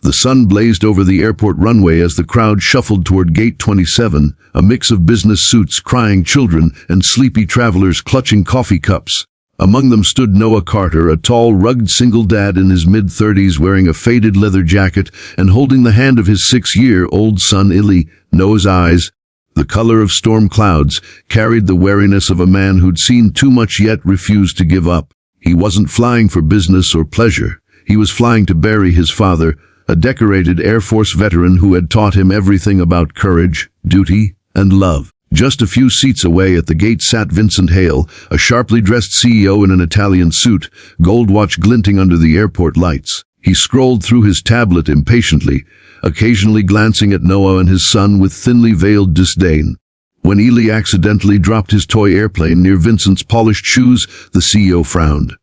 The sun blazed over the airport runway as the crowd shuffled toward Gate 27, a mix of business suits, crying children, and sleepy travelers clutching coffee cups. Among them stood Noah Carter, a tall, rugged single dad in his mid-30s wearing a faded leather jacket and holding the hand of his 6-year-old son Illy. Noah's eyes, the color of storm clouds, carried the wariness of a man who'd seen too much yet refused to give up. He wasn't flying for business or pleasure. He was flying to bury his father, a decorated Air Force veteran who had taught him everything about courage, duty, and love. Just a few seats away at the gate sat Vincent Hale, a sharply dressed CEO in an Italian suit, gold watch glinting under the airport lights. He scrolled through his tablet impatiently, occasionally glancing at Noah and his son with thinly veiled disdain. When Ely accidentally dropped his toy airplane near Vincent's polished shoes, the CEO frowned.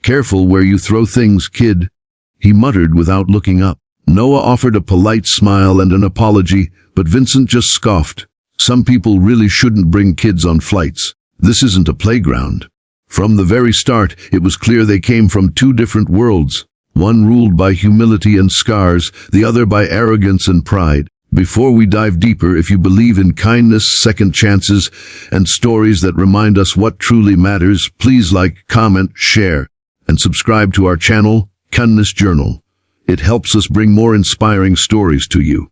"Careful where you throw things, kid," he muttered without looking up. Noah offered a polite smile and an apology, but Vincent just scoffed. "Some people really shouldn't bring kids on flights. This isn't a playground." From the very start, it was clear they came from two different worlds, one ruled by humility and scars, the other by arrogance and pride. Before we dive deeper, if you believe in kindness, second chances, and stories that remind us what truly matters, please like, comment, share, and subscribe to our channel, Kindness Journal. It helps us bring more inspiring stories to you.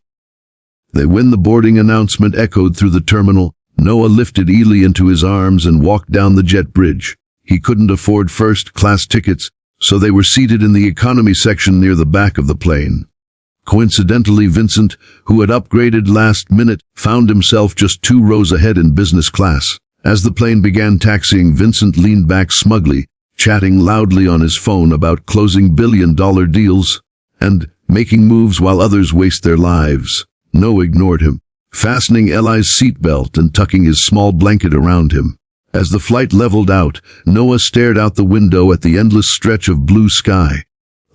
When the boarding announcement echoed through the terminal, Noah lifted Ely into his arms and walked down the jet bridge. He couldn't afford first-class tickets, so they were seated in the economy section near the back of the plane. Coincidentally, Vincent, who had upgraded last minute, found himself just 2 rows ahead in business class. As the plane began taxiing, Vincent leaned back smugly, chatting loudly on his phone about closing billion-dollar deals and making moves while others waste their lives. Noah ignored him, fastening Eli's seatbelt and tucking his small blanket around him. As the flight leveled out, Noah stared out the window at the endless stretch of blue sky.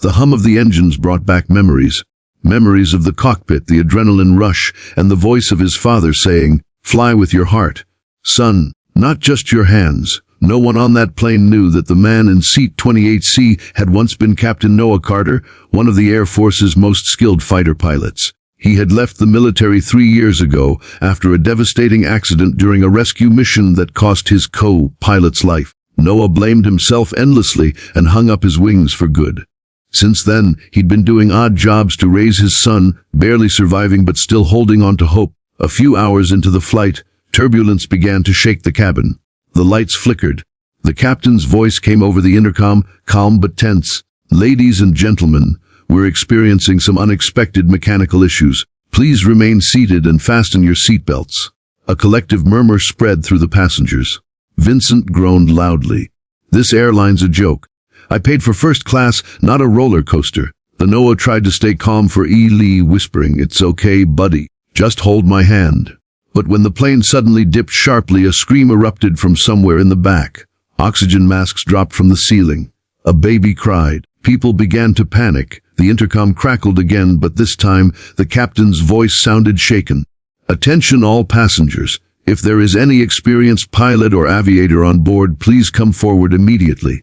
The hum of the engines brought back memories. Memories of the cockpit, the adrenaline rush, and the voice of his father saying, "Fly with your heart, son, not just your hands." No one on that plane knew that the man in seat 28C had once been Captain Noah Carter, one of the Air Force's most skilled fighter pilots. He had left the military 3 years ago after a devastating accident during a rescue mission that cost his co-pilot's life. Noah blamed himself endlessly and hung up his wings for good. Since then, he'd been doing odd jobs to raise his son, barely surviving but still holding on to hope. A few hours into the flight, turbulence began to shake the cabin. The lights flickered. The captain's voice came over the intercom, calm but tense. "Ladies and gentlemen, we're experiencing some unexpected mechanical issues. Please remain seated and fasten your seatbelts." A collective murmur spread through the passengers. Vincent groaned loudly. "This airline's a joke. I paid for first class, not a roller coaster." The Noah tried to stay calm for Ely, whispering, "It's okay, buddy. Just hold my hand." But when the plane suddenly dipped sharply, a scream erupted from somewhere in the back. Oxygen masks dropped from the ceiling. A baby cried. People began to panic. The intercom crackled again, but this time the captain's voice sounded shaken. "Attention all passengers. If there is any experienced pilot or aviator on board, please come forward immediately."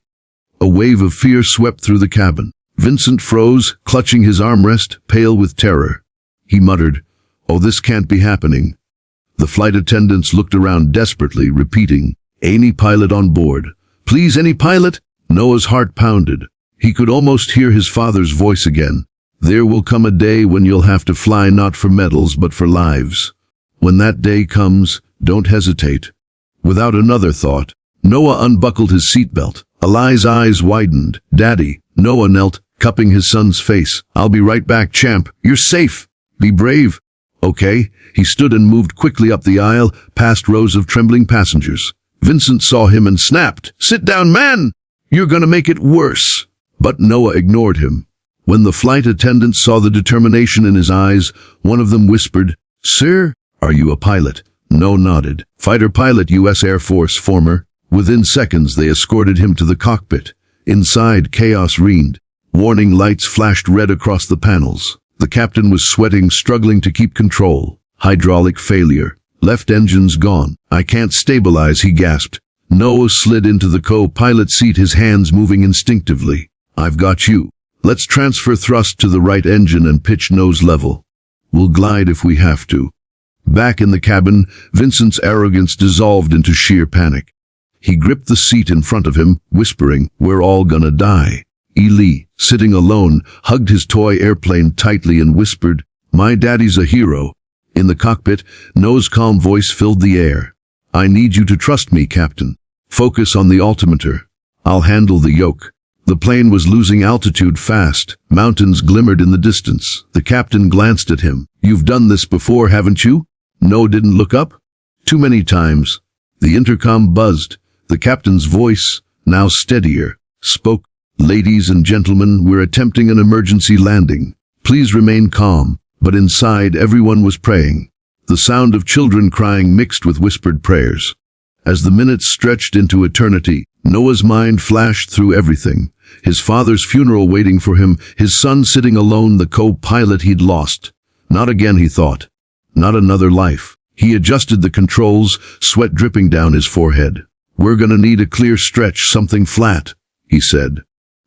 A wave of fear swept through the cabin. Vincent froze, clutching his armrest, pale with terror. He muttered, "Oh, this can't be happening." The flight attendants looked around desperately, repeating, "Any pilot on board? Please, any pilot?" Noah's heart pounded. He could almost hear his father's voice again. "There will come a day when you'll have to fly not for medals but for lives. When that day comes, don't hesitate." Without another thought, Noah unbuckled his seatbelt. Eli's eyes widened. "Daddy." Noah knelt, cupping his son's face. "I'll be right back, champ. You're safe. Be brave." "Okay." He stood and moved quickly up the aisle, past rows of trembling passengers. Vincent saw him and snapped, "Sit down, man! You're gonna make it worse." But Noah ignored him. When the flight attendants saw the determination in his eyes, one of them whispered, "Sir, are you a pilot?" Noah nodded. "Fighter pilot, U.S. Air Force, former." Within seconds, they escorted him to the cockpit. Inside, chaos reigned. Warning lights flashed red across the panels. The captain was sweating, struggling to keep control. Hydraulic failure. Left engines gone. "I can't stabilize," he gasped. Noah slid into the co-pilot seat, his hands moving instinctively. "I've got you." Let's transfer thrust to the right engine and pitch nose level. We'll glide if we have to. Back in the cabin, Vincent's arrogance dissolved into sheer panic. He gripped the seat in front of him, whispering, "We're all gonna die." Ely, sitting alone, hugged his toy airplane tightly and whispered, "My daddy's a hero." In the cockpit, Noah's calm voice filled the air. "I need you to trust me, Captain. Focus on the altimeter. I'll handle the yoke." The plane was losing altitude fast. Mountains glimmered in the distance. The captain glanced at him. "You've done this before, haven't you?" Noah didn't look up. "Too many times." The intercom buzzed. The captain's voice, now steadier, spoke, "Ladies and gentlemen, we're attempting an emergency landing. Please remain calm." But inside, everyone was praying. The sound of children crying mixed with whispered prayers. As the minutes stretched into eternity, Noah's mind flashed through everything. His father's funeral waiting for him, his son sitting alone, the co-pilot he'd lost. Not again, he thought. Not another life. He adjusted the controls, sweat dripping down his forehead. "We're gonna need a clear stretch, something flat," he said.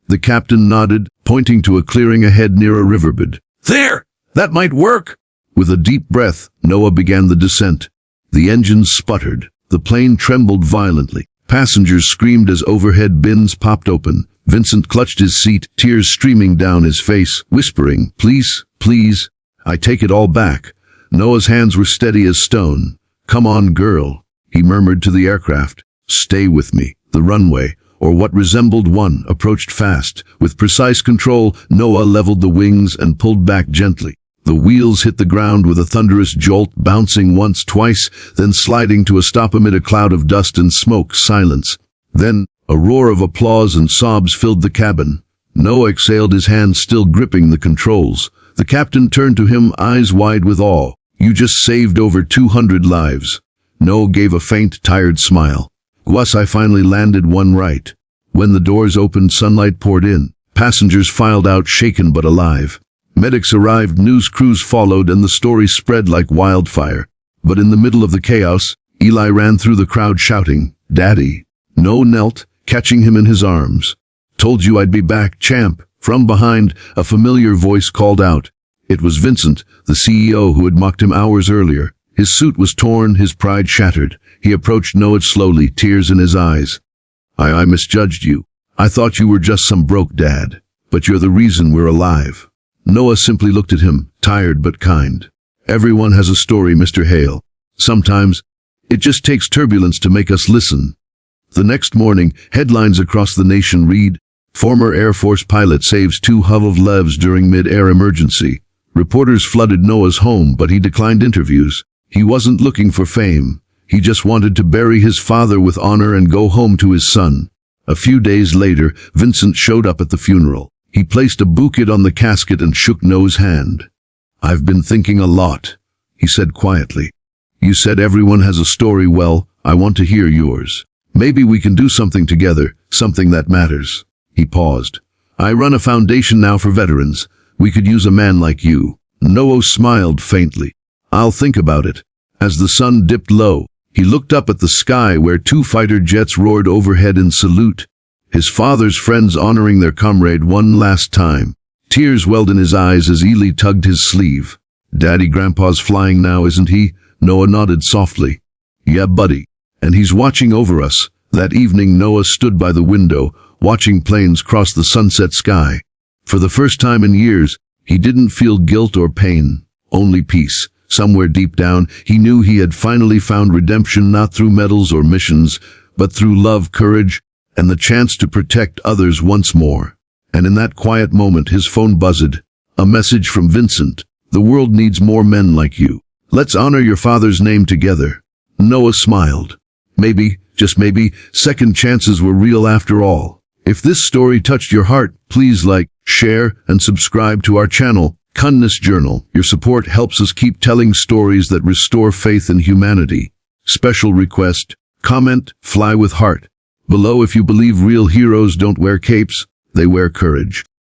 The captain nodded, pointing to a clearing ahead near a riverbed. "There! That might work!" With a deep breath, Noah began the descent. The engines sputtered. The plane trembled violently. Passengers screamed as overhead bins popped open. Vincent clutched his seat, tears streaming down his face, whispering, "Please, please." "I take it all back." Noah's hands were steady as stone. "Come on, girl," he murmured to the aircraft. "Stay with me." The runway, or what resembled one, approached fast. With precise control, Noah leveled the wings and pulled back gently. The wheels hit the ground with a thunderous jolt, bouncing once, twice, then sliding to a stop amid a cloud of dust and smoke. Silence. Then, a roar of applause and sobs filled the cabin. Noah exhaled, his hands still gripping the controls. The captain turned to him, eyes wide with awe. "You just saved over 200 lives." Noah gave a faint, tired smile. "Guess I finally landed one right." When the doors opened, sunlight poured in. Passengers filed out, shaken but alive. Medics arrived, news crews followed, and the story spread like wildfire. But in the middle of the chaos, Eli ran through the crowd shouting, "Daddy!" Noah knelt, catching him in his arms. "Told you I'd be back, champ." From behind, a familiar voice called out. It was Vincent, the CEO who had mocked him hours earlier. His suit was torn, his pride shattered. He approached Noah slowly, tears in his eyes. I misjudged you. I thought you were just some broke dad. But you're the reason we're alive." Noah simply looked at him, tired but kind. "Everyone has a story, Mr. Hale. Sometimes, it just takes turbulence to make us listen." The next morning, headlines across the nation read, "Former Air Force pilot saves 2 lives during mid-air emergency." Reporters flooded Noah's home, but he declined interviews. He wasn't looking for fame. He just wanted to bury his father with honor and go home to his son. A few days later, Vincent showed up at the funeral. He placed a bouquet on the casket and shook Noah's hand. "I've been thinking a lot," he said quietly. "You said everyone has a story. Well, I want to hear yours. Maybe we can do something together, something that matters." He paused. "I run a foundation now for veterans. We could use a man like you." Noah smiled faintly. "I'll think about it." As the sun dipped low, he looked up at the sky where 2 fighter jets roared overhead in salute. His father's friends honoring their comrade one last time. Tears welled in his eyes as Ely tugged his sleeve. "Daddy, Grandpa's flying now, isn't he?" Noah nodded softly. "Yeah, buddy. And he's watching over us." That evening, Noah stood by the window, watching planes cross the sunset sky. For the first time in years, he didn't feel guilt or pain, only peace. Somewhere deep down, he knew he had finally found redemption, not through medals or missions, but through love, courage, and the chance to protect others once more. And in that quiet moment, his phone buzzed. A message from Vincent. "The world needs more men like you. Let's honor your father's name together." Noah smiled. Maybe, just maybe, second chances were real after all. If this story touched your heart, please like, share, and subscribe to our channel, Kindness Journal. Your support helps us keep telling stories that restore faith in humanity. Special request, comment, fly with heart. Below, if you believe real heroes don't wear capes, they wear courage.